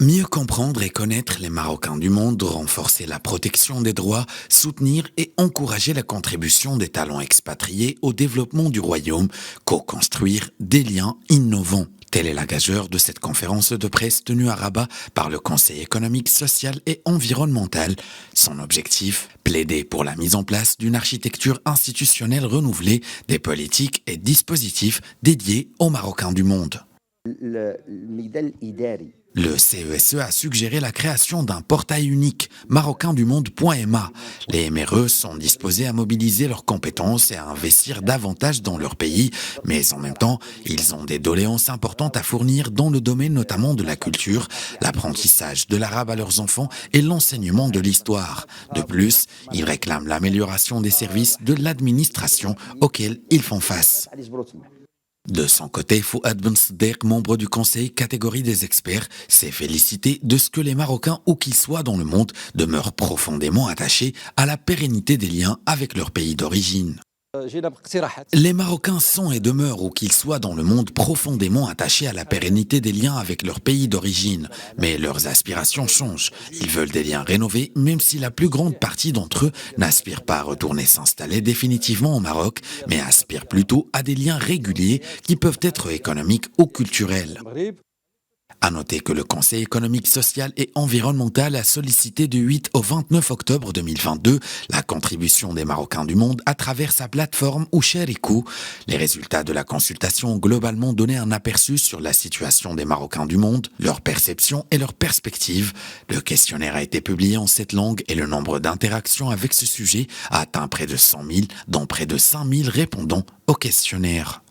Mieux comprendre et connaître les Marocains du monde, renforcer la protection des droits, soutenir et encourager la contribution des talents expatriés au développement du royaume, co-construire des liens innovants. Telle est la gageure de cette conférence de presse tenue à Rabat par le Conseil économique, social et environnemental. Son objectif, plaider pour la mise en place d'une architecture institutionnelle renouvelée, des politiques et dispositifs dédiés aux Marocains du monde. Le CESE a suggéré la création d'un portail unique, marocaindumonde.ma. Les MRE sont disposés à mobiliser leurs compétences et à investir davantage dans leur pays, mais en même temps, ils ont des doléances importantes à fournir dans le domaine notamment de la culture, l'apprentissage de l'arabe à leurs enfants et l'enseignement de l'histoire. De plus, ils réclament l'amélioration des services de l'administration auxquels ils font face. De son côté, Fouad Ben Saddeq, membre du conseil catégorie des experts, s'est félicité de ce que les Marocains, où qu'ils soient dans le monde, demeurent profondément attachés à la pérennité des liens avec leur pays d'origine. Les Marocains sont et demeurent, où qu'ils soient dans le monde, profondément attachés à la pérennité des liens avec leur pays d'origine. Mais leurs aspirations changent. Ils veulent des liens rénovés, même si la plus grande partie d'entre eux n'aspirent pas à retourner s'installer définitivement au Maroc, mais aspirent plutôt à des liens réguliers qui peuvent être économiques ou culturels. À noter que le Conseil économique, social et environnemental a sollicité du 8 au 29 octobre 2022 la contribution des Marocains du monde à travers sa plateforme Oucherikou. Les résultats de la consultation ont globalement donné un aperçu sur la situation des Marocains du monde, leur perception et leurs perspectives. Le questionnaire a été publié en 7 langues et le nombre d'interactions avec ce sujet a atteint près de 100 000, dont près de 5 000 répondants au questionnaire.